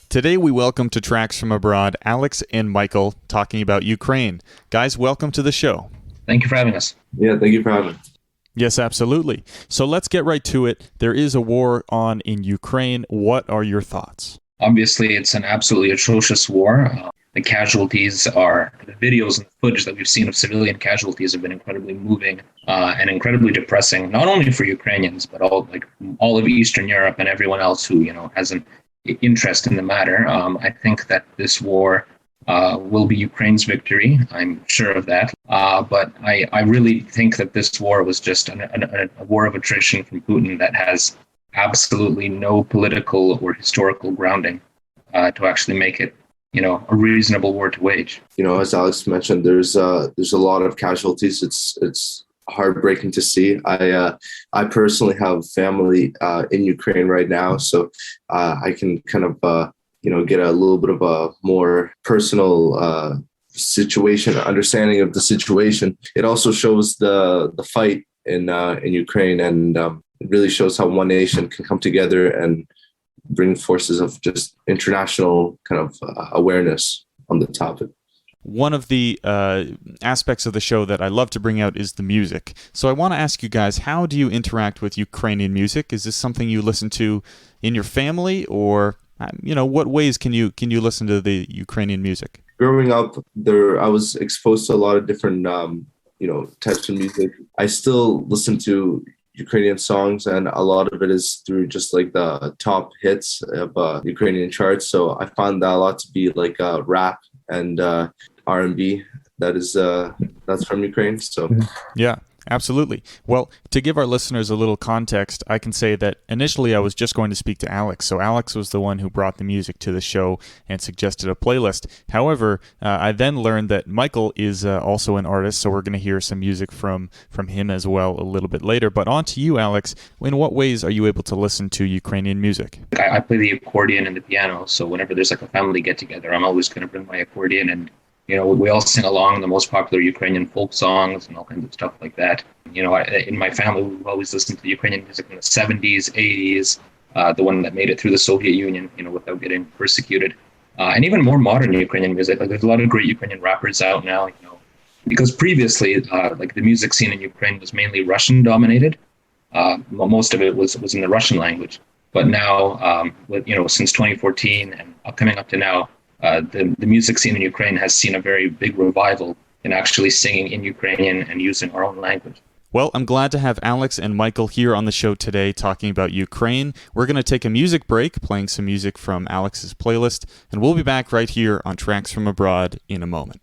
Today we welcome to Tracks from Abroad, Alex and Michael talking about Ukraine. Guys, welcome to the show. Thank you for having us. Yeah, thank you for having us. Yes, absolutely. So let's get right to it. There is a war on in Ukraine. What are your thoughts? Obviously, it's an absolutely atrocious war. The casualties are, the videos and footage that we've seen of civilian casualties have been incredibly moving and incredibly depressing, not only for Ukrainians, but all of Eastern Europe and everyone else who, has an interest in the matter. I think that this war will be Ukraine's victory. I'm sure of that. But I really think that this war was just a war of attrition from Putin that has absolutely no political or historical grounding to actually make it, a reasonable war to wage. As Alex mentioned, there's a lot of casualties. It's heartbreaking to see. I personally have family in Ukraine right now, so I can kind of get a little bit of a more personal understanding of the situation. It also shows the fight in Ukraine, and it really shows how one nation can come together and bring forces of just international kind of awareness on the topic. One of the aspects of the show that I love to bring out is the music. So I want to ask you guys, how do you interact with Ukrainian music? Is this something you listen to in your family, or what ways can you listen to the Ukrainian music? Growing up, I was exposed to a lot of different types of music. I still listen to Ukrainian songs, and a lot of it is through just like the top hits of Ukrainian charts. So I found that a lot to be like rap and R&B that's from Ukraine. So yeah, absolutely. Well, to give our listeners a little context, I can say that initially I was just going to speak to Alex. So Alex was the one who brought the music to the show and suggested a playlist. However, I then learned that Michael is also an artist, so we're going to hear some music from him as well a little bit later. But on to you, Alex. In what ways are you able to listen to Ukrainian music? I play the accordion and the piano, so whenever there's like a family get-together, I'm always going to bring my accordion, and we all sing along the most popular Ukrainian folk songs and all kinds of stuff like that. In my family, we've always listened to Ukrainian music in the 70s, 80s, the one that made it through the Soviet Union, without getting persecuted. And even more modern Ukrainian music. Like, there's a lot of great Ukrainian rappers out now, because previously, the music scene in Ukraine was mainly Russian dominated. Most of it was in the Russian language. But now, since 2014 and coming up to now, the music scene in Ukraine has seen a very big revival in actually singing in Ukrainian and using our own language. Well, I'm glad to have Alex and Michael here on the show today talking about Ukraine. We're going to take a music break, playing some music from Alex's playlist, and we'll be back right here on Tracks from Abroad in a moment.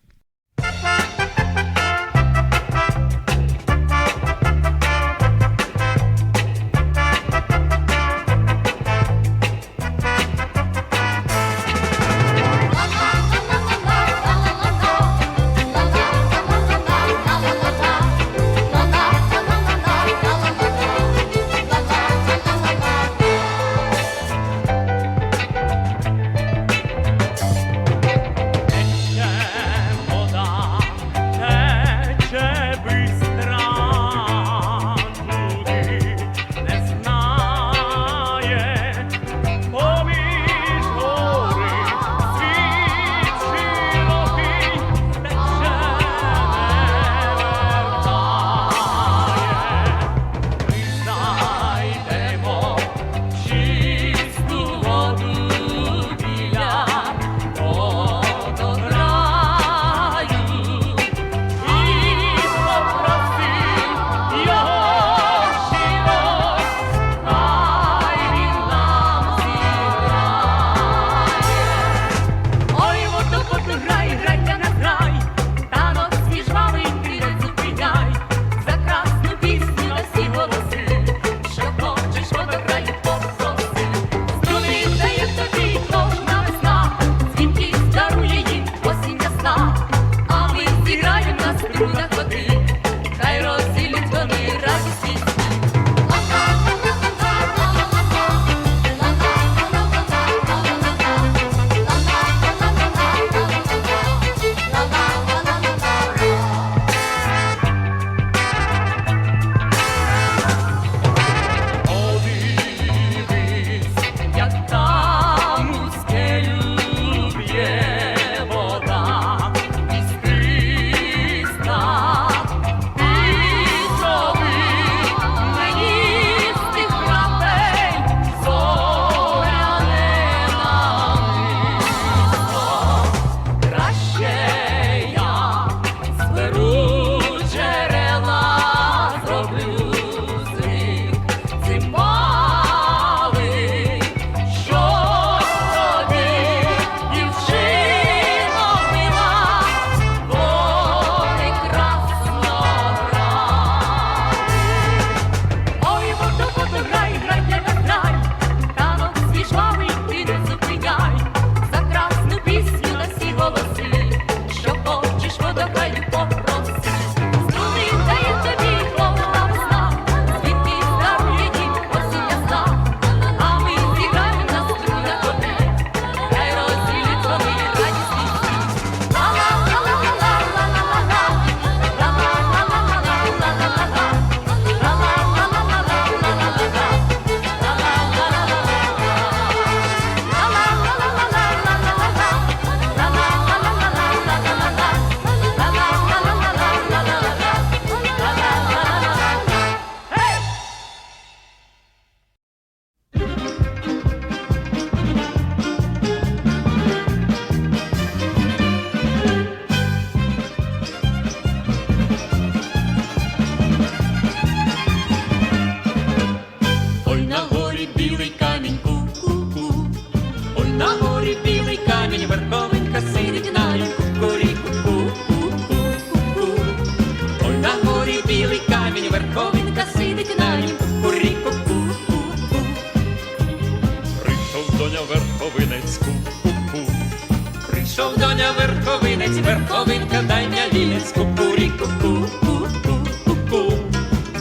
вінець, верховинка, дай м'я вінець, кукуріку-ку, ку-ку-ку-ку.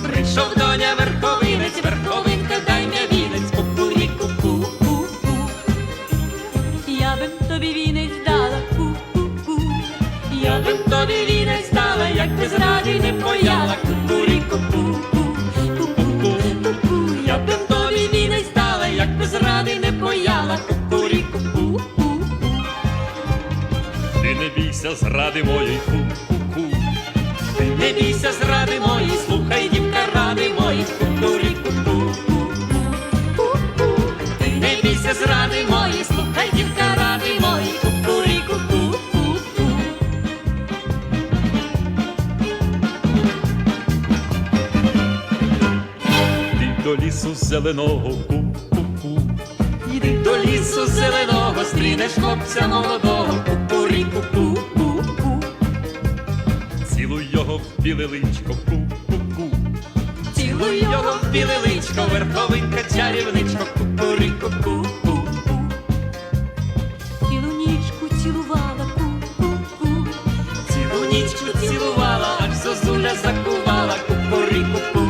Прийшов доня верховинець, верховинка, дай м'я вінець, кукуріку-ку-ку-ку. Я бим тобі вінець дала, ку-ку-ку. Я бим тобі вінець дала, як без ради не пояла, кукуріку-ку. Я б тобі вінець дала, як без ради не пояла, кукуріку-ку. Ти не бійся зради моєї, ку-ку-ку. Ти не бійся зради мої, слухай, дівка, ради мої, кукуріку-ку. Ти не бійся зради мої, слухай, дівка, ради мої, кукуріку-ку. До лісу зеленого, ку-ку-ку. Іди до лісу зеленого, стрінеш хлопця молодого, кукуріку-ку-ку-ку. Цілуй його в біле личко, ку-ку-ку. Цілуй його в біле личко, верховинка, чарівничко, кукуріку-ку-ку. Цілу нічку цілувала, ку-ку-ку. Цілу нічку цілувала, аж зозуля закувала, кукуріку-ку.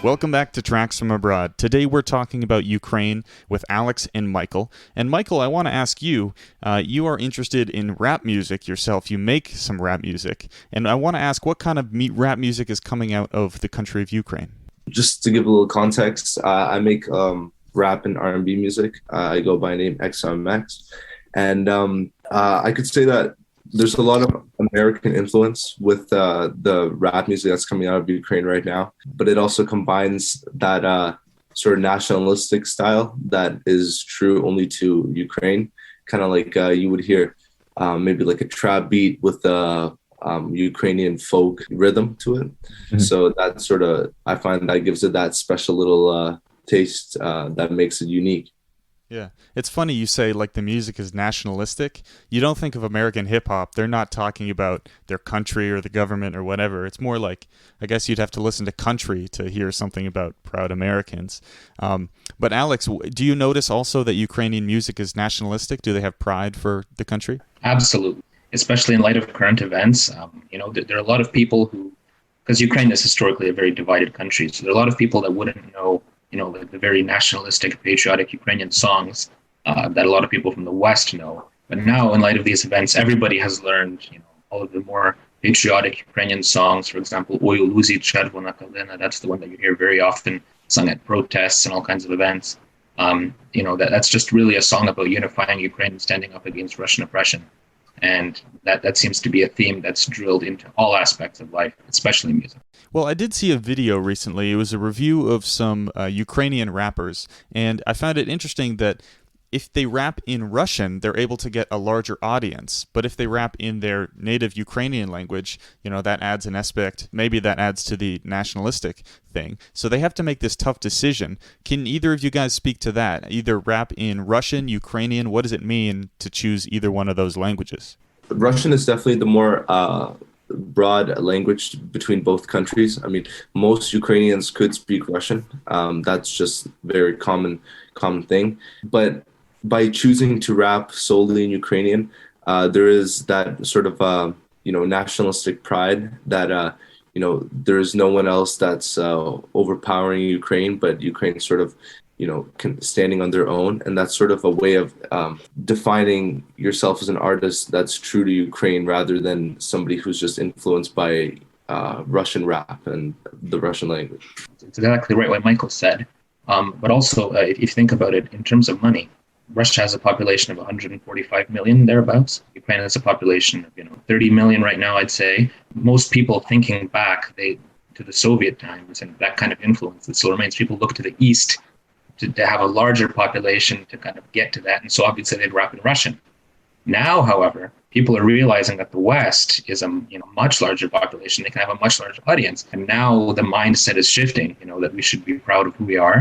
Welcome back to Tracks from Abroad. Today we're talking about Ukraine with Alex and Michael. And Michael, I want to ask you, you are interested in rap music yourself. You make some rap music. And I want to ask what kind of rap music is coming out of the country of Ukraine? Just to give a little context, I make rap and R&B music. I go by name XMMX. And I could say that there's a lot of American influence with the rap music that's coming out of Ukraine right now, but it also combines that sort of nationalistic style that is true only to Ukraine, kind of like you would hear maybe like a trap beat with a Ukrainian folk rhythm to it. Mm-hmm. So that sort of, I find that gives it that special little taste that makes it unique. Yeah. It's funny you say like the music is nationalistic. You don't think of American hip hop. They're not talking about their country or the government or whatever. It's more like, I guess you'd have to listen to country to hear something about proud Americans. But Alex, do you notice also that Ukrainian music is nationalistic? Do they have pride for the country? Absolutely. Especially in light of current events. There are a lot of people who, because Ukraine is historically a very divided country, so there are a lot of people that wouldn't know the very nationalistic, patriotic Ukrainian songs that a lot of people from the West know. But now, in light of these events, everybody has learned, all of the more patriotic Ukrainian songs. For example, Oi Luzi Chervona Kalina, that's the one that you hear very often sung at protests and all kinds of events. That's just really a song about unifying Ukraine and standing up against Russian oppression. And that seems to be a theme that's drilled into all aspects of life, especially music. Well, I did see a video recently. It was a review of some Ukrainian rappers, and I found it interesting that if they rap in Russian, they're able to get a larger audience. But if they rap in their native Ukrainian language, that adds an aspect. Maybe that adds to the nationalistic thing. So they have to make this tough decision. Can either of you guys speak to that? Either rap in Russian, Ukrainian, what does it mean to choose either one of those languages? Russian is definitely the more broad language between both countries. I mean, most Ukrainians could speak Russian. That's just very common thing. But by choosing to rap solely in Ukrainian, there is that sort of nationalistic pride that there is no one else that's overpowering Ukraine, but Ukraine sort of standing on their own, and that's sort of a way of defining yourself as an artist that's true to Ukraine rather than somebody who's just influenced by Russian rap and the Russian language. It's exactly right what Michael said. But also, if you think about it in terms of money, Russia has a population of 145 million, thereabouts. Ukraine has a population of 30 million right now, I'd say. Most people thinking back, to to the Soviet times and that kind of influence that still remains. People look to the East to have a larger population to kind of get to that. And so obviously they'd rap in Russian. Now, however, people are realizing that the West is a much larger population. They can have a much larger audience. And now the mindset is shifting, that we should be proud of who we are.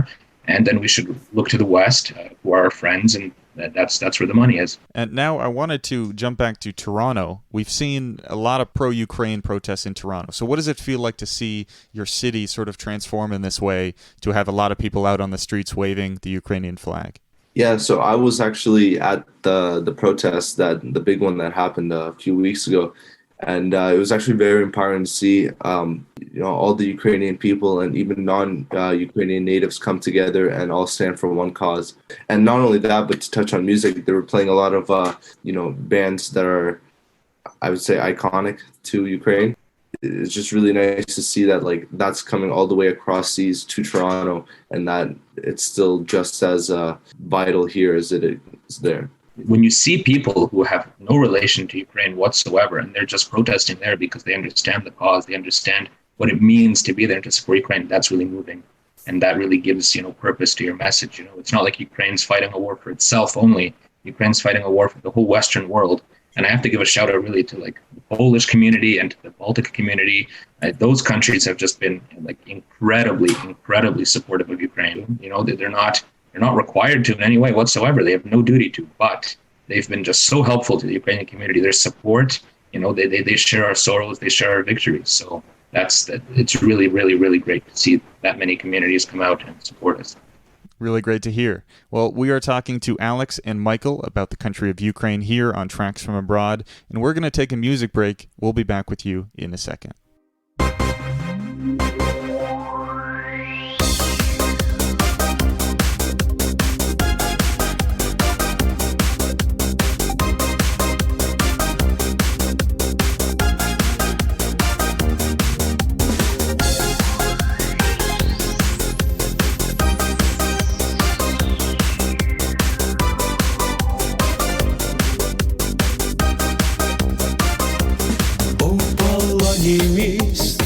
And then we should look to the West, who are our friends, and that's where the money is. And now I wanted to jump back to Toronto. We've seen a lot of pro-Ukraine protests in Toronto. So what does it feel like to see your city sort of transform in this way, to have a lot of people out on the streets waving the Ukrainian flag? Yeah, so I was actually at the protest, the big one that happened a few weeks ago. And it was actually very empowering to see, all the Ukrainian people and even non-Ukrainian natives come together and all stand for one cause. And not only that, but to touch on music, they were playing a lot of, bands that are, I would say, iconic to Ukraine. It's just really nice to see that, that's coming all the way across seas to Toronto, and that it's still just as vital here as it is there. When you see people who have no relation to Ukraine whatsoever, and they're just protesting there because they understand the cause, they understand what it means to be there to support Ukraine, that's really moving. And that really gives, purpose to your message. It's not like Ukraine's fighting a war for itself only. Ukraine's fighting a war for the whole Western world. And I have to give a shout out really to the Polish community and to the Baltic community. Those countries have just been incredibly supportive of Ukraine. They're not required to in any way whatsoever. They have no duty to, but they've been just so helpful to the Ukrainian community. Their support, they share our sorrows, they share our victories. So it's really, really, really great to see that many communities come out and support us. Really great to hear. Well, we are talking to Alex and Michael about the country of Ukraine here on Tracks from Abroad, and we're going to take a music break. We'll be back with you in a second. Міст,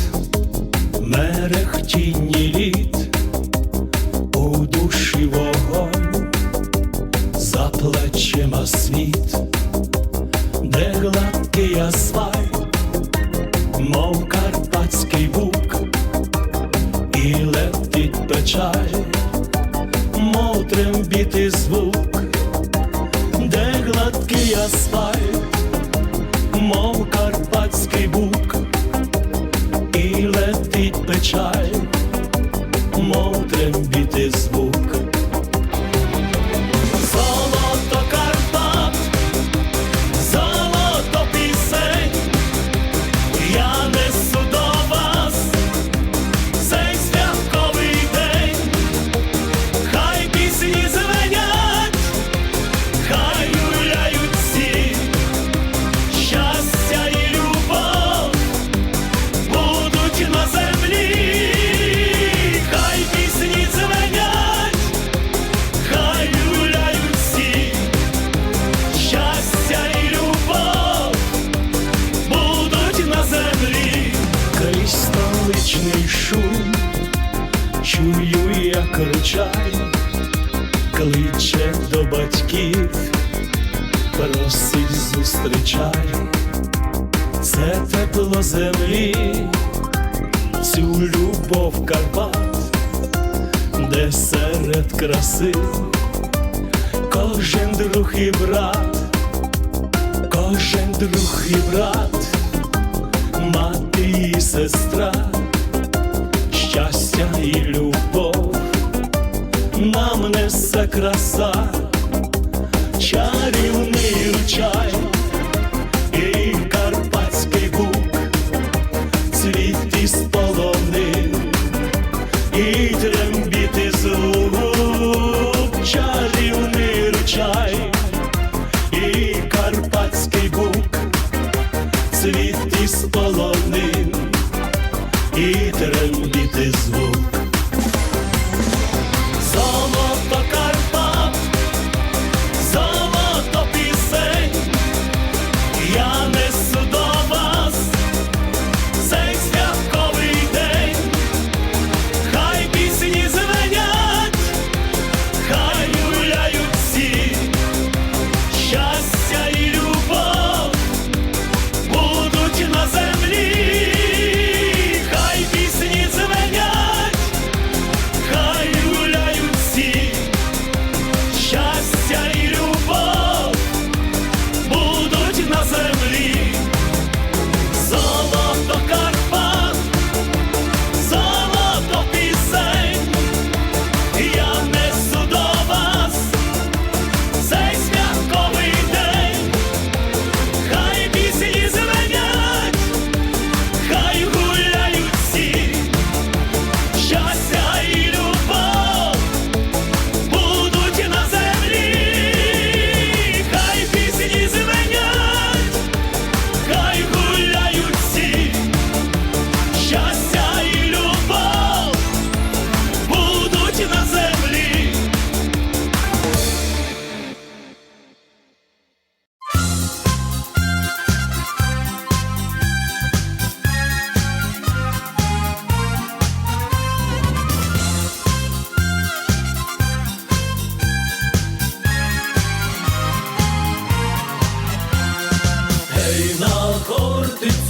мерехтінні літ, у душі вогонь, за плечима світ, де гладкий асфальт, мов карпатський бук, і летить печаль, мов трембіти звук, де гладкий асфальт, мов карпатський бук, і летить печаль, мов трембіти звук. Золото Карпат, золото пісень, я несу до вас цей святковий день. Хай пісні звенять, хай гуляють всі, щастя і любов будуть на землі. Хай пісні звенять, хай гуляють всі, щастя і любов будуть на землі. Крізь столичний шум чую, як ручай кличе до батьків, просить зустрічай. Це тепло землі, цю любов Карпат, де серед краси кожен друг і брат, кожен друг і брат, мати і сестра, щастя і любов нам несе краса, чарівний ручай і карпатський бук, цвіт із полонин і трембіти звук, чарівний ручай і карпатський бук, цвіт із полонин і трембіти звук. Золото Карпат, золото пісень, я несу до вас цей святковий день.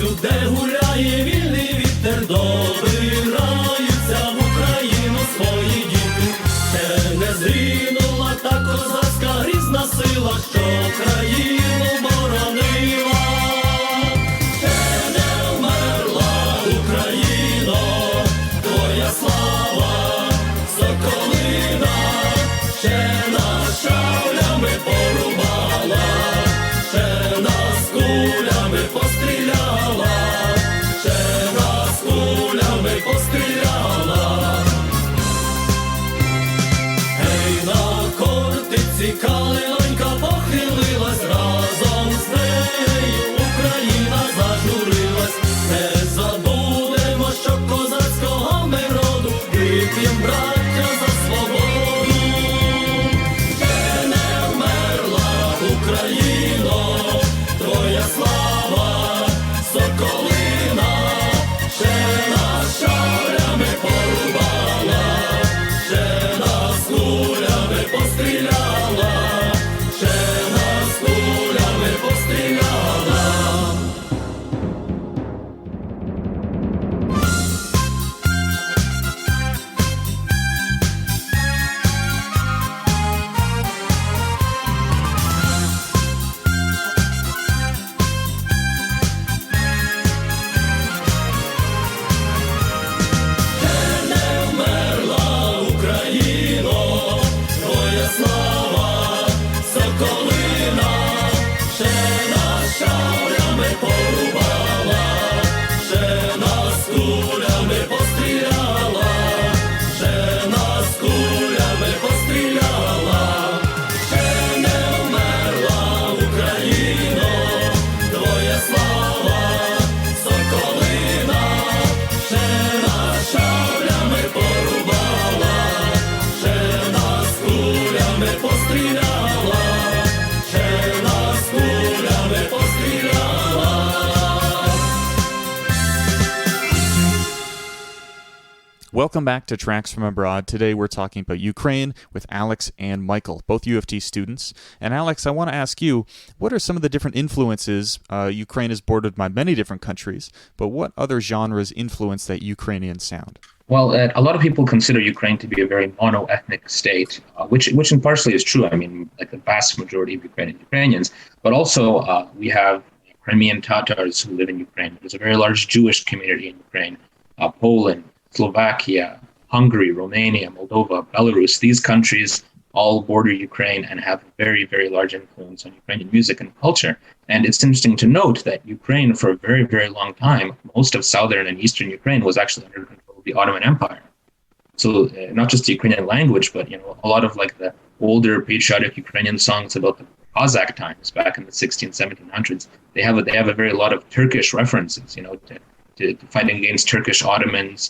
всюди гуляє вільний вітер, добираються в Україну свої діти. Ще не зрінула та козацька грізна сила, що країну боронила. Ще не вмерла Україно, твоя слава, соколина, ще нас шаблями порубала, ще нас кулями постріляла, ще нас кулями постріляла. Гей, на кортиці калинонька похилилась, разом з нею Україна зажурилась. Не забудемо, що козацького ми роду, вип'єм, браття, за свободу. Ще не вмерла Україно, твоя слава, соколина, ще нас шаблями порубала, ще нас кулями постріляла, ще нас кулями постріляла. Не вмерла Україно, твоя слава, соколина, ще нас шаблями порубала, ще нас кулями постріляла, ще нас кулями постріляла. Ще не вмерла Україно, твоя слава, соколина, ще нас шаблями порубала, ще нас кулями постріляла, ще нас кулями постріляла. Welcome back to Tracks from Abroad. Today we're talking about Ukraine with Alex and Michael, both U of T students. And Alex, I want to ask you, what are some of the different influences? Ukraine is bordered by many different countries, but what other genres influence that Ukrainian sound? Well, a lot of people consider Ukraine to be a very mono-ethnic state, which in partially is true. I mean, like the vast majority of Ukrainians, but also we have Crimean Tatars who live in Ukraine. There's a very large Jewish community in Ukraine, Poland, Slovakia, Hungary, Romania, Moldova, Belarus. These countries all border Ukraine and have a very, very large influence on Ukrainian music and culture. And it's interesting to note that Ukraine, for a very, very long time, most of southern and eastern Ukraine was actually under control of the Ottoman Empire. So not just the Ukrainian language, but a lot of like the older patriotic Ukrainian songs about the Cossack times back in the 1700s, they have a very lot of Turkish references, to fighting against Turkish Ottomans.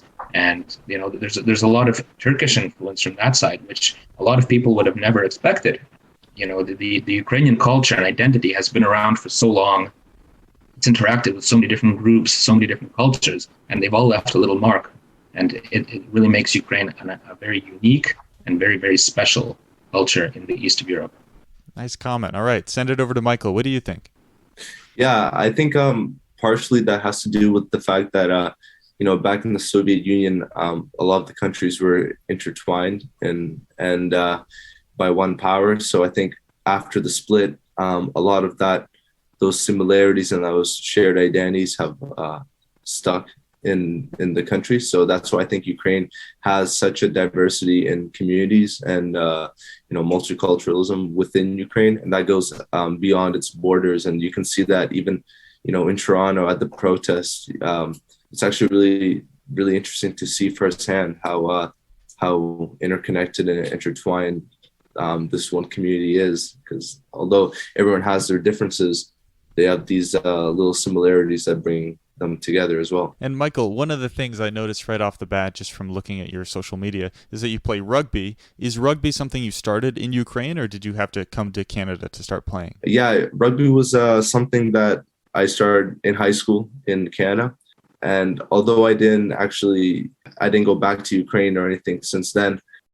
And there's a lot of Turkish influence from that side, which a lot of people would have never expected. The Ukrainian culture and identity has been around for so long. It's interacted with so many different groups, so many different cultures, and they've all left a little mark. And it really makes Ukraine a very unique and very, very special culture in the east of Europe. Nice comment. All right, send it over to Michael. What do you think? Yeah, I think partially that has to do with the fact that back in the Soviet Union, a lot of the countries were intertwined and by one power. So I think after the split, a lot of those similarities and those shared identities have stuck in the country. So that's why I think Ukraine has such a diversity in communities and multiculturalism within Ukraine, and that goes beyond its borders. And you can see that even in Toronto at the protests. It's actually really, really interesting to see firsthand how interconnected and intertwined this one community is. Because although everyone has their differences, they have these little similarities that bring them together as well. And Michael, one of the things I noticed right off the bat, just from looking at your social media, is that you play rugby. Is rugby something you started in Ukraine, or did you have to come to Canada to start playing? Yeah, rugby was something that I started in high school in Canada. And although I didn't go back to Ukraine or anything since then,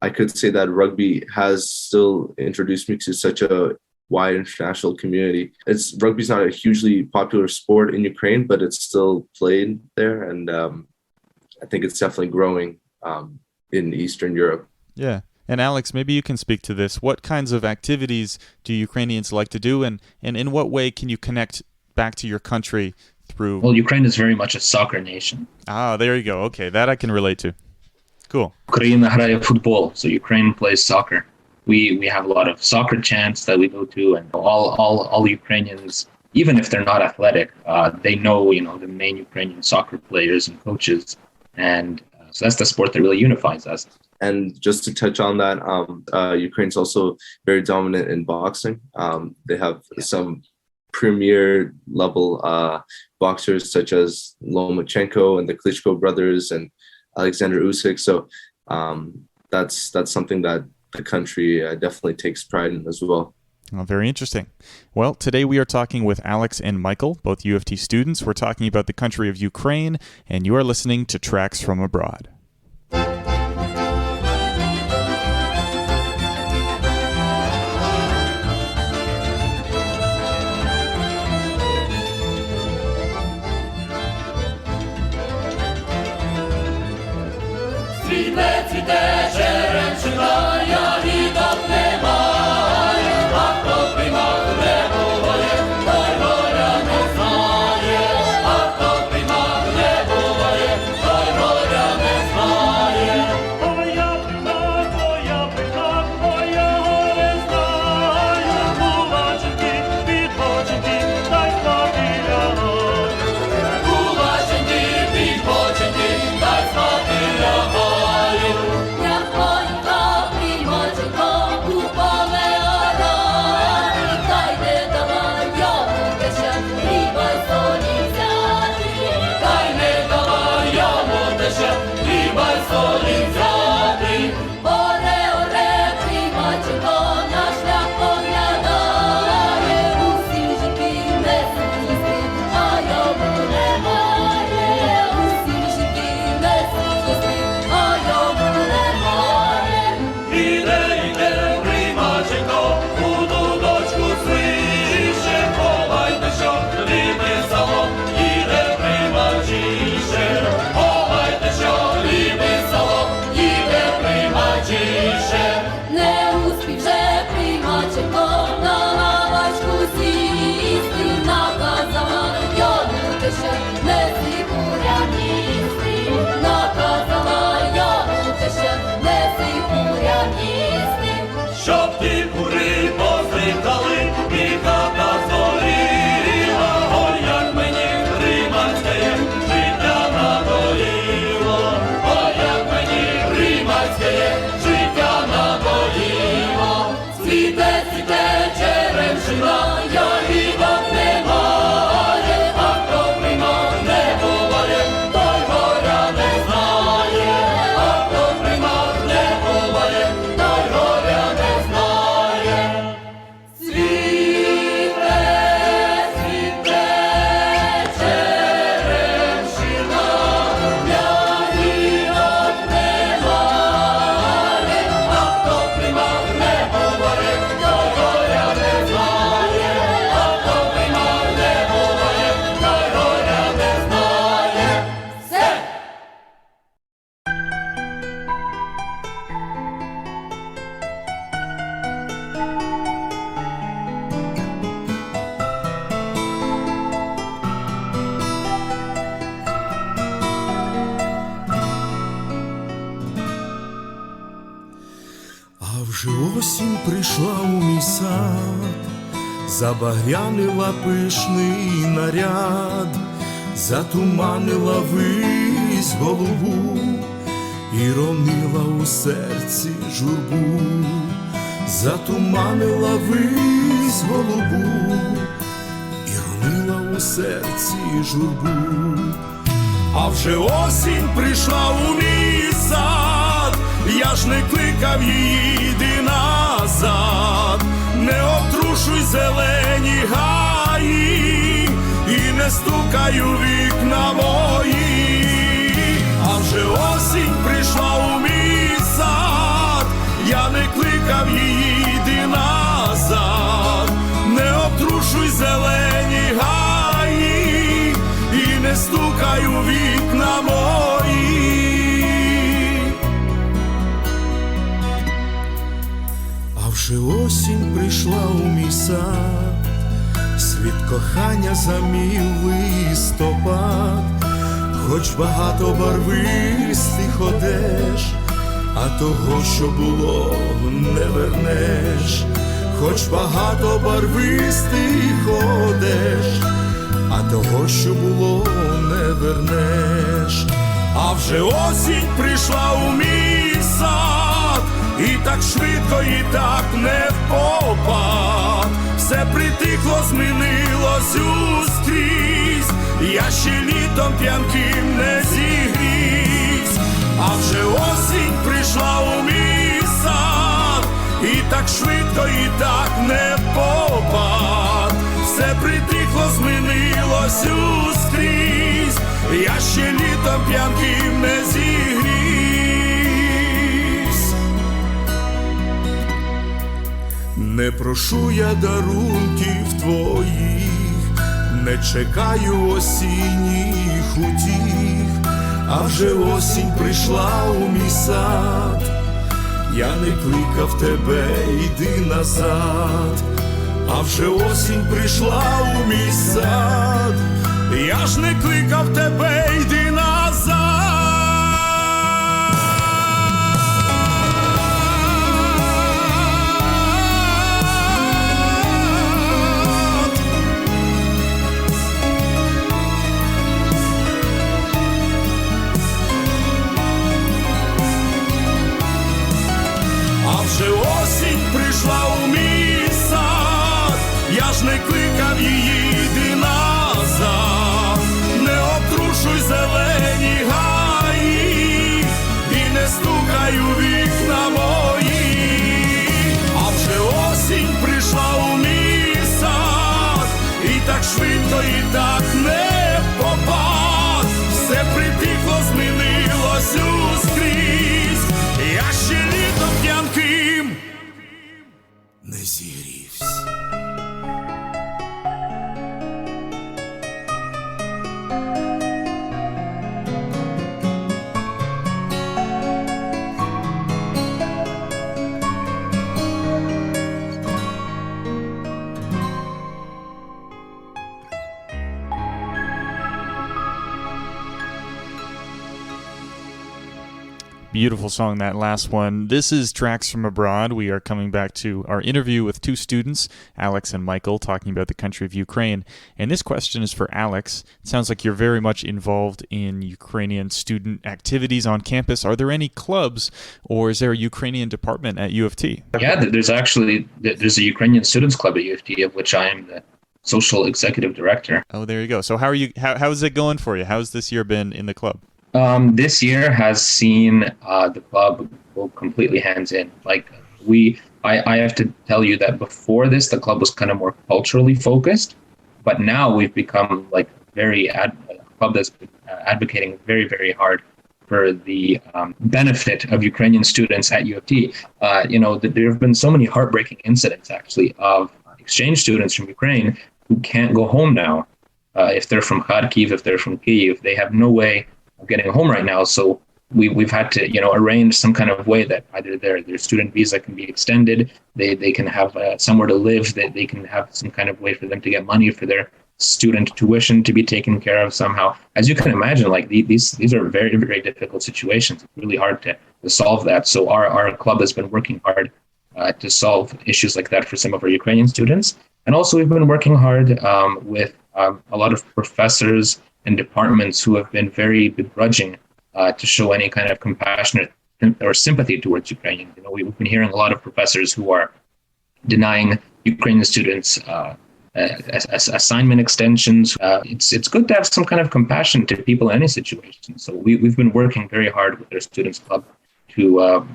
I could say that rugby has still introduced me to such a wide international community. Rugby's not a hugely popular sport in Ukraine, but it's still played there, and I think it's definitely growing in Eastern Europe. Yeah. And Alex, maybe you can speak to this. What kinds of activities do Ukrainians like to do, and in what way can you connect back to your country through... Well, Ukraine is very much a soccer nation. Ah, there you go. Okay, that I can relate to. Cool. Ukraine грає football, so Ukraine plays soccer. We have a lot of soccer chants that we go to, and all Ukrainians, even if they're not athletic, they know, the main Ukrainian soccer players and coaches, and so that's the sport that really unifies us. And just to touch on that, Ukraine's also very dominant in boxing. They have some premier level boxers such as Lomachenko and the Klitschko brothers and Alexander Usyk. So that's something that the country definitely takes pride in as well. Oh, very interesting. Well, today we are talking with Alex and Michael, both U of T students. We're talking about the country of Ukraine, and you are listening to Tracks from Abroad. Цвіте черемшина, ягідок немає, а хто примах не буває, той горя не знає, а хто примах не буває, той горя не знає. Моя примах, моя горе знаю, кулаченьки, підбоченьки, та й спати лягай. Кулаченьки, підбоченьки, та й спати лягай. Щоб ті кури позлітали, і хата згоріла, ой, як мені риманське життя надоїло, ой, як мені риманське життя надоїло. Цвіте черемшина, ягідок немає, а хто примах не буває, той горя не знає, а хто примах не буває, той горя не знає. Цвіте черемшина, ягідок немає, а хто примах не буває, той горя не знає, а хто примах не буває, той горя не знає. Все! А вже осінь прийшла у мій сад, забагрянила пишний наряд, затуманила вись голубу і ронила у серці журбу, затуманила вись голубу і ронила у серці журбу. А вже осінь прийшла у мій сад, я ж не кликав її, йди назад, не обтрушуй зелені гаї і не стукай у вікна мої. А вже осінь прийшла у мій сад, я не кликав її, йди назад, зелені гаї і не стукай у вікна мої. А вже осінь прийшла у мій сад, світ кохання замів листопад. Хоч багато барвистих одеж, а того, що було, не вернеш. Хоч багато барвистих одеж, а того, що було, не вернеш. А вже осінь прийшла у мій сад, і так швидко, і так не впопад. Все притихло, змінилось ускрізь, я ще літом п'янким не зігрівсь. А вже осінь прийшла у мій сад, і так швидко, і так не впопад. Все притихло, змінилось ускрізь, я ще літом п'янким не зігрівсь. Не прошу я дарунків твоїх, не чекаю осінніх утіх, а вже осінь прийшла у мій сад. Я не кликав тебе, йди назад. А вже осінь прийшла у мій сад, я ж не кликав тебе, йди назад. А вже осінь прийшла у мій сад, я ж не кликав її, йди назад. Не обтрушуй зелені гаї і не стукай у вікна мої. А вже осінь прийшла у мій сад, і так швидко, і так не попад. Все притихло, змінилось ускрізь, я ще літом п'янким не зігрівсь. Beautiful song, that last one. This is Tracks from Abroad. We are coming back to our interview with two students, Alex and Michael, talking about the country of Ukraine. And this question is for Alex. It sounds like you're very much involved in Ukrainian student activities on campus. Are there any clubs, or is there a Ukrainian department at U of T? Yeah, there's a Ukrainian Students Club at U of T, of which I am the social executive director. Oh, there you go. So how's it going for you? How's this year been in the club? This year has seen the club go completely hands in. I have to tell you that before this, the club was kind of more culturally focused, but now we've become like a club that's advocating very, very hard for the benefit of Ukrainian students at U of T. There have been so many heartbreaking incidents, actually, of exchange students from Ukraine who can't go home now. If they're from Kharkiv, if they're from Kyiv, they have no way of getting home right now. So we've had to, arrange some kind of way that either their student visa can be extended, they can have somewhere to live, that they can have some kind of way for them to get money for their student tuition to be taken care of somehow. As you can imagine, like these are very, very difficult situations. It's really hard to solve that. So our club has been working hard to solve issues like that for some of our Ukrainian students. And also we've been working hard with a lot of professors and departments who have been very begrudging to show any kind of compassion or sympathy towards Ukrainians. We've been hearing a lot of professors who are denying Ukrainian students assignment extensions. It's good to have some kind of compassion to people in any situation. So we've been working very hard with our students club to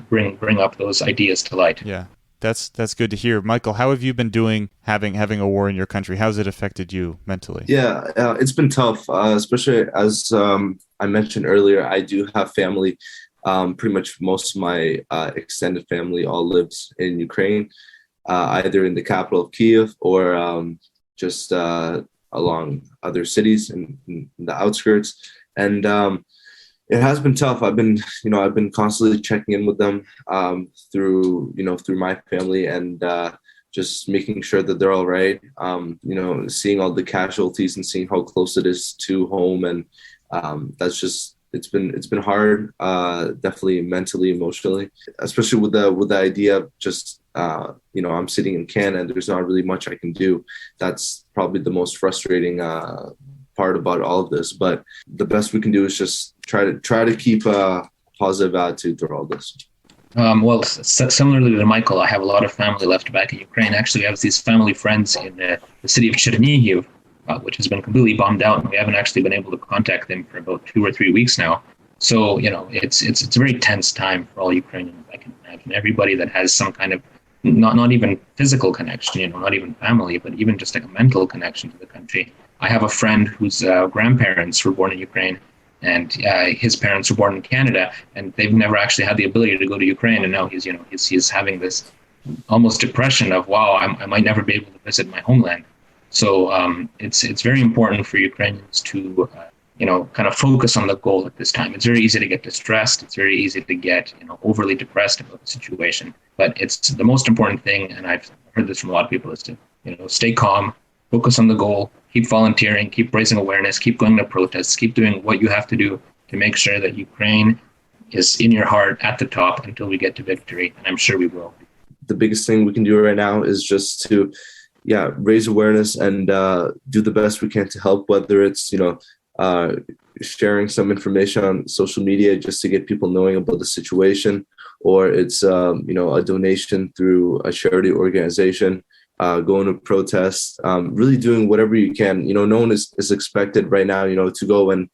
bring up those ideas to light. Yeah. That's good to hear. Michael, how have you been doing having a war in your country? How's it affected you mentally? Yeah, it's been tough, especially as I mentioned earlier, I do have family. Pretty much most of my extended family all lives in Ukraine, either in the capital of Kyiv or just along other cities and in the outskirts. And it has been tough. I've been constantly checking in with them through my family and just making sure that they're all right. Seeing all the casualties and seeing how close it is to home, and that's just it's been hard, definitely mentally, emotionally, especially with the idea of just I'm sitting in Canada and there's not really much I can do. That's probably the most frustrating part about all of this. But the best we can do is just try to keep a positive attitude through all this. Similarly to Michael, I have a lot of family left back in Ukraine. Actually, I have these family friends in the city of Chernihiv, which has been completely bombed out, and we haven't actually been able to contact them for about 2 or 3 weeks now. So, it's a very tense time for all Ukrainians, I can imagine. Everybody that has some kind of not even physical connection, not even family, but even just like a mental connection to the country. I have a friend whose grandparents were born in Ukraine, and his parents were born in Canada, and they've never actually had the ability to go to Ukraine. And now he's having this almost depression of, wow, I might never be able to visit my homeland. So it's very important for Ukrainians to kind of focus on the goal at this time. It's very easy to get distressed. It's very easy to get overly depressed about the situation. But it's the most important thing, and I've heard this from a lot of people, is to stay calm, focus on the goal, keep volunteering, keep raising awareness, keep going to protests, keep doing what you have to do to make sure that Ukraine is in your heart at the top until we get to victory. And I'm sure we will. The biggest thing we can do right now is just to, raise awareness and do the best we can to help, whether it's, sharing some information on social media just to get people knowing about the situation, or it's, a donation through a charity organization, going to protest, really doing whatever you can. No one is expected right now, to go and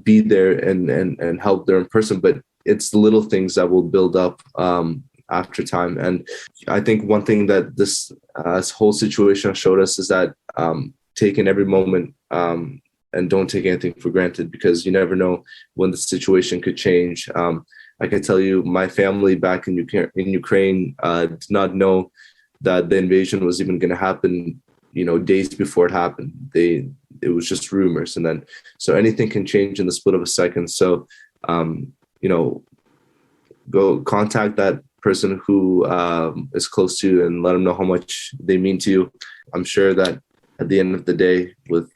be there and help there in person, but it's the little things that will build up after time. And I think one thing that this whole situation showed us is that taking every moment and don't take anything for granted, because you never know when the situation could change. I can tell you, my family back in Ukraine did not know that the invasion was even going to happen, days before it happened. It was just rumors. And then, so anything can change in the split of a second. So, go contact that person who is close to you and let them know how much they mean to you. I'm sure that at the end of the day, with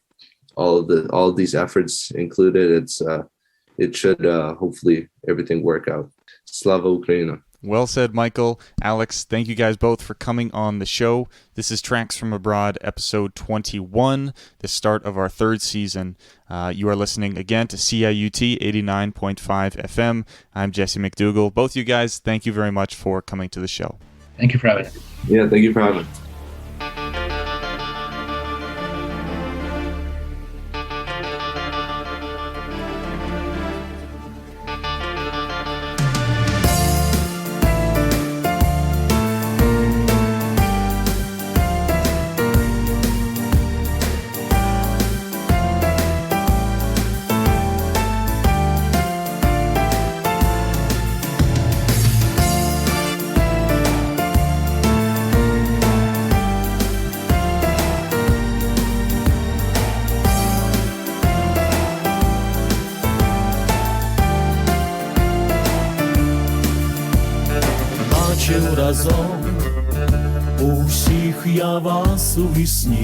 all of these efforts included, it should hopefully everything work out. Slava Ukraina. Well said, Michael. Alex, thank you guys both for coming on the show. This is Tracks from Abroad, episode 21, the start of our 3rd season. You are listening again to CIUT 89.5 FM. I'm Jesse McDougall. Both you guys, thank you very much for coming to the show. Thank you for having us. Yeah, thank you for having me. Разом усіх я вас у вісні,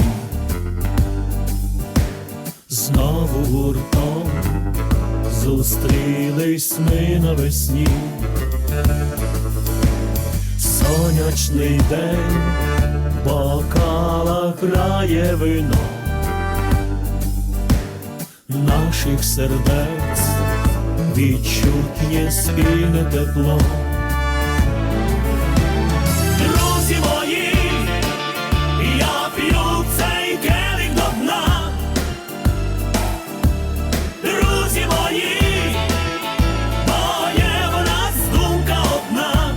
знову гуртом зустрілись ми навесні. Сонячний день, в бокалах грає вино, наших сердець відчутнє спільне тепло. Друзі мої, я п'ю цей келих до дна. Друзі мої, бо є в нас думка одна.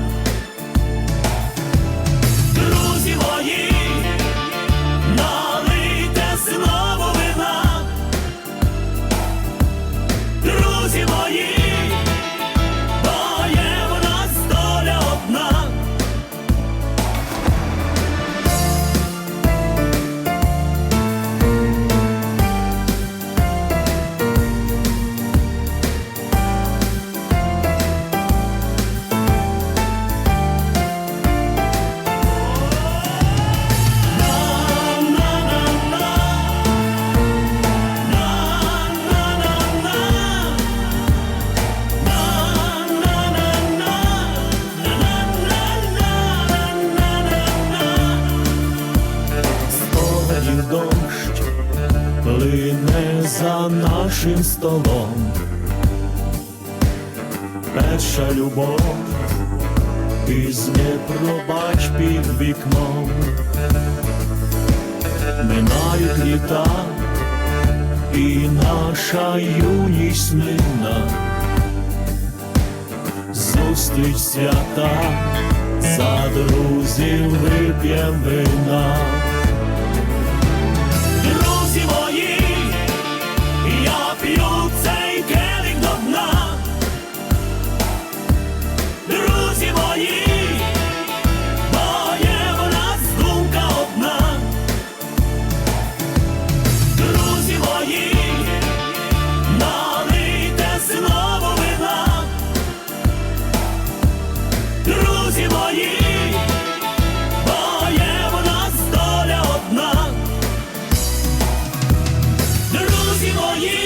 Друзі мої, налийте знову вина. Друзі мої, бо є в нас плине за нашим столом. Перша любов, пізня пробач під вікном. Минають літа, і наша юність мина. Зустріч свята, за друзів вип'єм вина. Друзі мої, я п'ю цей келих до дна. Друзі мої, бо є в нас думка одна. Друзі мої, налийте знову вина. Друзі мої, бо є в нас доля одна. Друзі мої,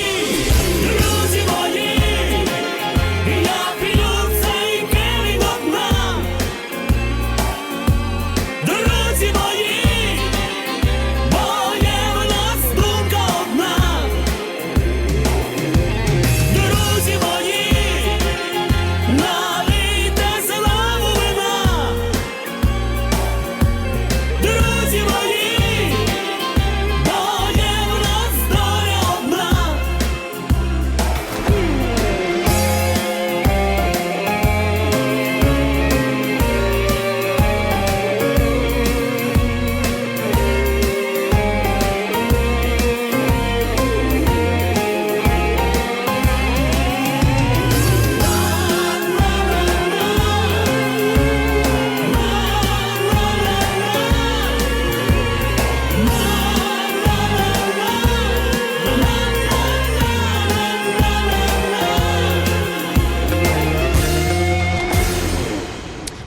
я п'ю цей келих до дна. Друзі мої, бо є в нас думка одна. Друзі мої, налийте знову вина. Друзі мої, бо є в нас доля одна.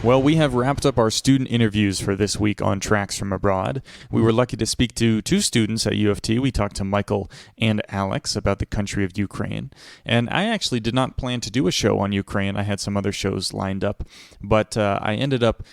Well, we have wrapped up our student interviews for this week on Tracks from Abroad. We were lucky to speak to two students at U of T. We talked to Michael and Alex about the country of Ukraine. And I actually did not plan to do a show on Ukraine. I had some other shows lined up. But I ended up,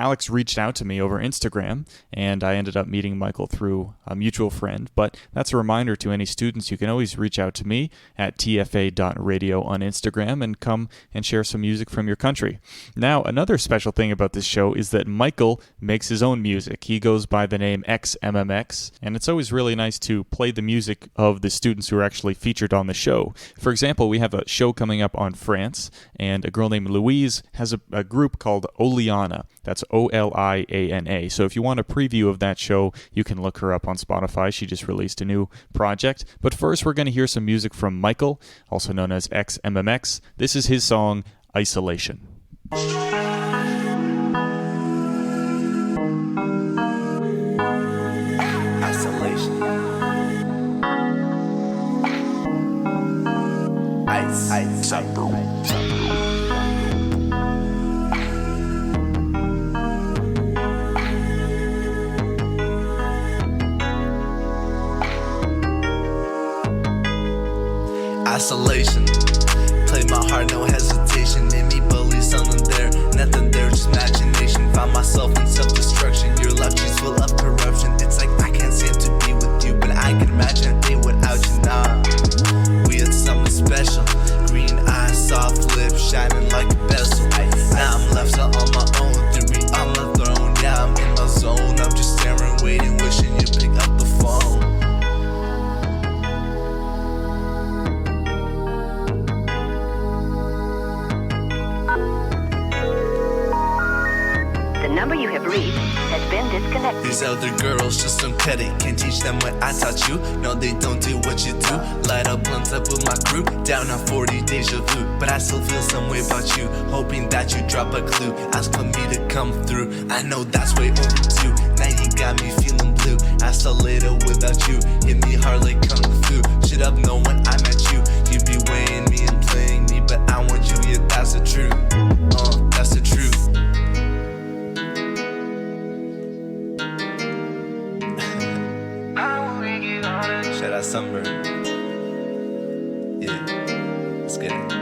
Alex reached out to me over Instagram, and I ended up meeting Michael through a mutual friend. But that's a reminder to any students, you can always reach out to me at tfa.radio on Instagram and come and share some music from your country. Now, another special thing about this show is that Michael makes his own music. He goes by the name XMMX, and it's always really nice to play the music of the students who are actually featured on the show. For example, we have a show coming up on France, and a girl named Louise has a group called Oliana. That's Oliana. So if you want a preview of that show, you can look her up on Spotify. She just released a new project. But first, we're going to hear some music from Michael, also known as XMMX. This is his song, Isolation. Isolation. Ice. Isolation. Played my heart, no hesitation. Made me believe something there, nothing there, just imagination. Found myself in self-destruction. Your love is full of corruption. It's like I can't stand to be with you, but I can imagine a day without you. Nah, we had something special. Green eyes, soft lips, shining like a bezel. Now I'm left out on my own, theory on my throne. Yeah, I'm in my zone. I'm just staring, waiting, wishing you'd pick up the phone. number you have reached has been disconnected. These other girls just some petty. Can't teach them what I taught you. No, they don't do what you do. Light up blunts up with my crew. Down on 40 deja vu. But I still feel some way about you. Hoping that you drop a clue. Ask for me to come through. I know that's way overdue. Now you got me feeling blue. I still later without you. Hit me hard like kung fu. Should have known when I met you. You'd be weighing me and playing me. But I want you, yeah, that's the truth. That's the truth. Shout out Sunburn. Yeah, let's get it.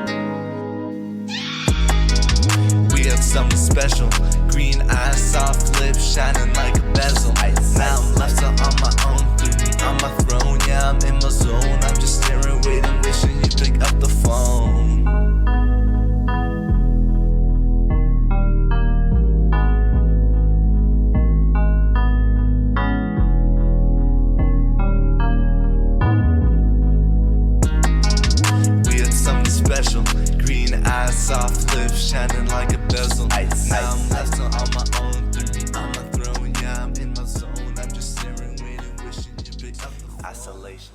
We have something special. Green eyes, soft lips, shining like a bezel. Now I'm left out on my own, threw me on my throne. I'm in my zone. I'm just staring, waiting, wishing you pick up the phone. We had something special. Green eyes, soft lips, shining like a bezel. Now I'm left so on my own. 30 on my throne. Yeah, I'm in my zone. I'm just staring, waiting, wishing you pick up the phone. Isolation.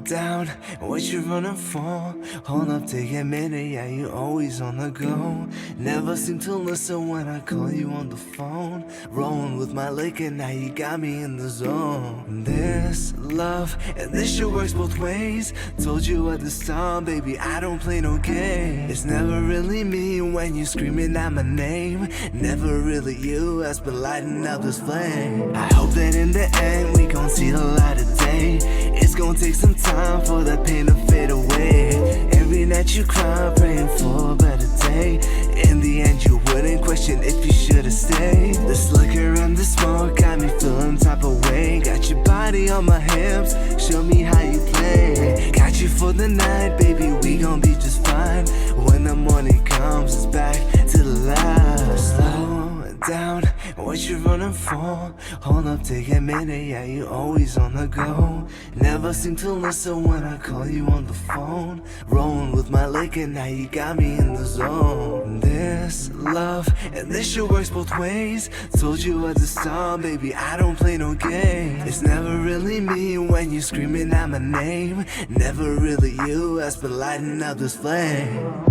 Down, what you running for? Hold up, take a minute, yeah, you always on the go. Never seem to listen when I call you on the phone. Rolling with my liquor, now you got me in the zone. This love, and this shit works both ways. Told you at the start, baby, I don't play no game. It's never really me when you screaming out my name. Never really you that's been lighting up this flame. I hope that in the end we gon' see the light of day. It's gon' take some time for that pain to fade away. Every night you cry, praying for a better day. In the end you wouldn't question if you should've stayed. This liquor and the smoke got me feeling type of way. Got your body on my hips, show me how you play. Got you for the night, baby, we gon' be just fine. When the morning comes, it's back to the light. Slow down, what you running for? Hold up, take a minute, yeah, you always on the go. Never seem to listen when I call you on the phone. Rolling with my liquor, now you got me in the zone. This love, and this shit works both ways. Told you at the start, baby, I don't play no game. It's never really me when you screaming out my name. Never really you that's been lighting up this flame.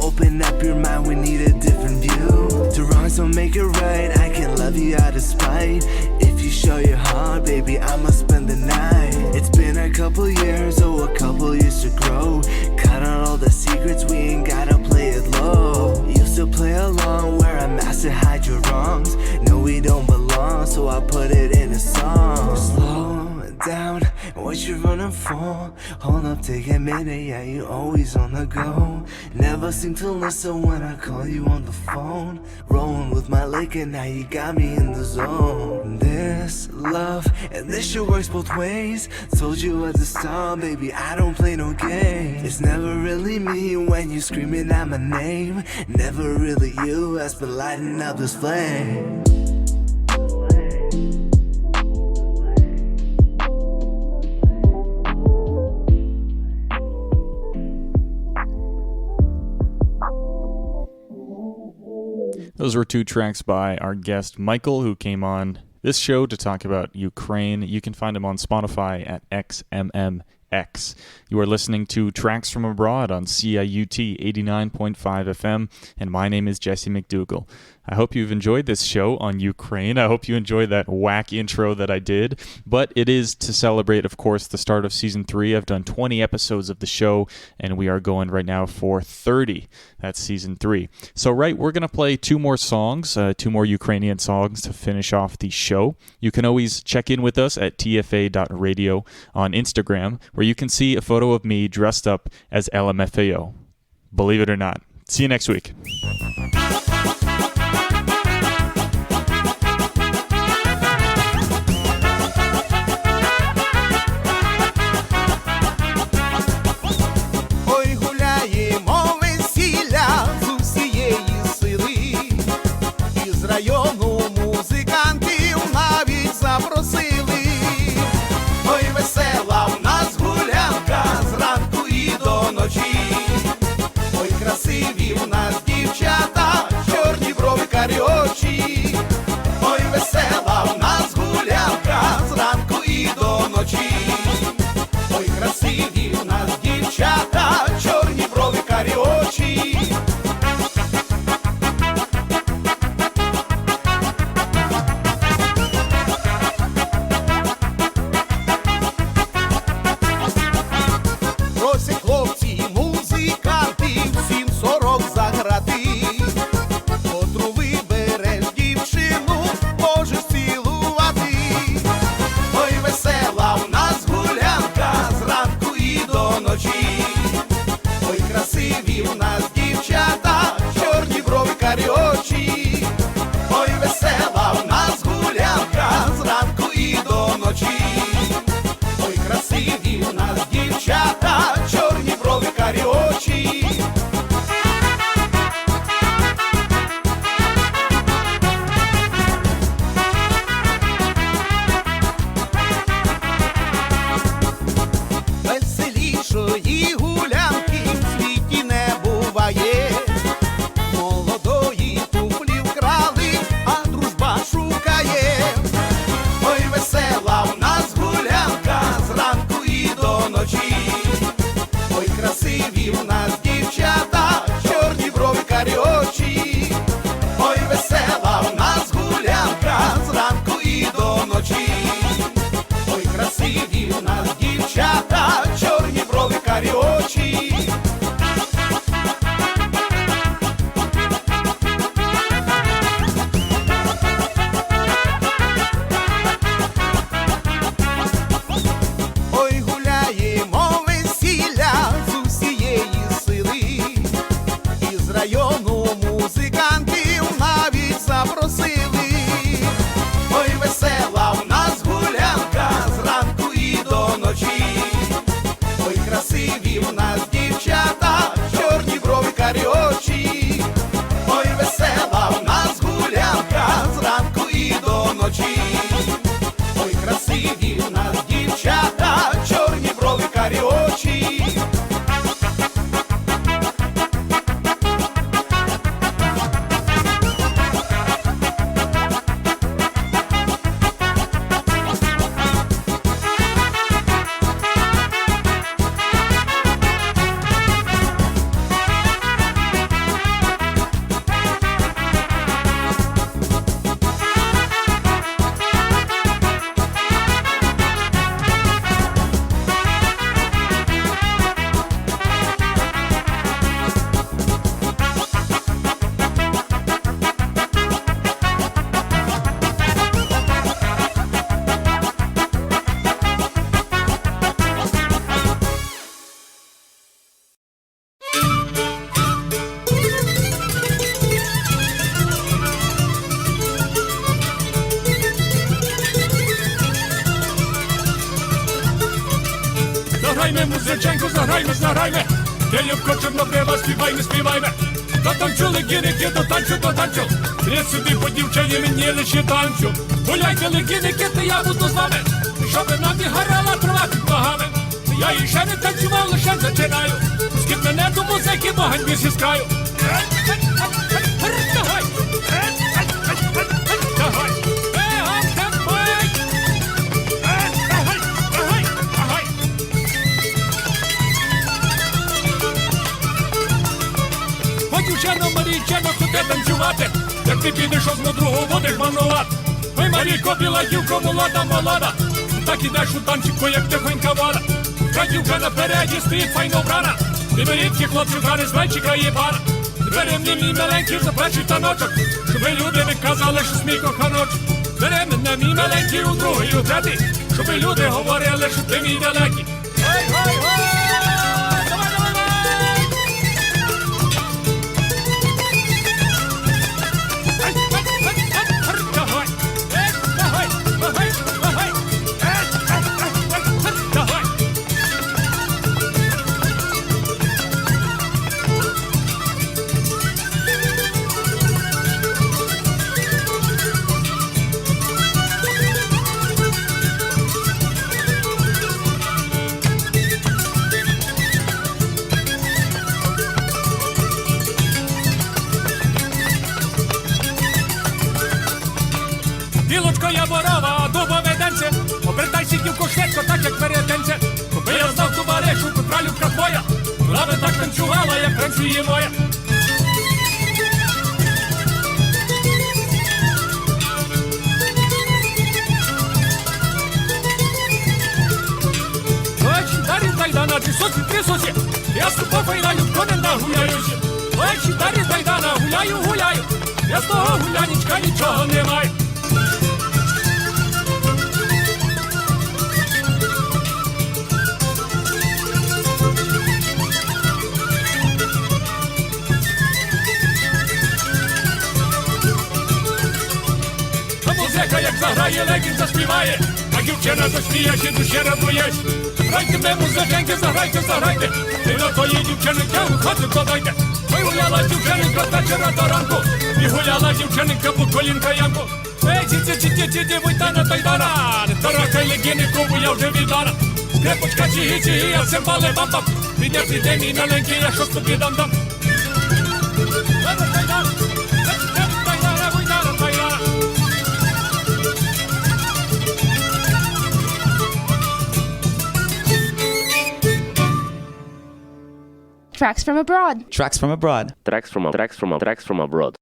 Open up your mind, we need a different view. To wrongs don't make it right, I can love you out of spite. If you show your heart, baby, I'ma spend the night. It's been a couple years, oh, a couple years to grow. Cut out all the secrets, we ain't gotta play it low. Used to play along where I master hide your wrongs. No, we don't belong, so I put it in a song. Slow down, what you running for? Hold up, take a minute, yeah, you always on the go. Never seem to listen when I call you on the phone. Rolling with my liquor, now you got me in the zone. This love, and this shit works both ways. Told you at the start, baby, I don't play no game. It's never really me when you screaming out my name. Never really you that's been lighting up this flame. Those were 2 tracks by our guest Michael, who came on this show to talk about Ukraine. You can find him on Spotify at XMMX. You are listening to Tracks from Abroad on CIUT 89.5 FM, and my name is Jesse McDougall. I hope you've enjoyed this show on Ukraine. I hope you enjoyed that whack intro that I did. But it is to celebrate, of course, the start of Season 3. I've done 20 episodes of the show, and we are going right now for 30. That's Season 3. So, we're going to play 2 more songs, 2 more Ukrainian songs to finish off the show. You can always check in with us at tfa.radio on Instagram, where you can see a photo of me dressed up as LMFAO. Believe it or not. See you next week. Району музикантів навіть запросили. Ой, весела в нас гулянка зранку і до ночі. Ой, красиві в нас дівчата. ми музиченьку заграйме, заграйме. Де любко чорнобрива, співайме, співайме. Дотанчу легіники, дотанчу. Я собі по дівчині, мені лише танцю. Гуляйте легіники, то я буду з вами. Щоб нам не гарала трава під ногами. Я і ще не танцював, лише зачинаю. Скид мене до музики, бо ганьбі зіскаю. Давай! Давай! Дівчино, Марійчино, куди танцювати? Як ти підеш одну другу, будеш манувати. Ой, Марійко, біла дівко, молода. Так ідеш у танчику, як тихонька вода. Та дівка напереді стоїть файно вбрана. Не беріть ті хлопці, грани, знайчика є пара. Не бери мені мій миленький за перший таночок, щоби люди не казали, що смій коханочок. Бери мене мій миленький у другий, у третій, щоби люди говорили, що ти мій далекий. Ой! Білочко я ворова, дубове денце, обертайся, дівко, швидко, так як перетенце. Коби я знав ту баришу, котра любка твоя, вона би так танцювала, як танцює моя. Ой, дарі дайдана, трисосі, я з тобою файна любко не нагуляюся. Ой, дарі дайдана, гуляю, я з того гулянічка нічого не маю. Музика, як заграє, легінь заспіває, а дівчина засмієш і душі радуєш. Грайте ми музиченьки, заграйте, і на тої дівчинки у хату додайте. Ой, гуляла дівчинка з вечора до ранку, і гуляла дівчинка по колінка ямку. Ей, ці, вуйтана, тайдана, не таракай легінику, бо я вже віддана. Скрепочка, чигі, я цимбали, бам-бам, піде мій маленький, я щось тобі дам-дам. Tracks from abroad. Tracks from abroad. Tracks from abroad.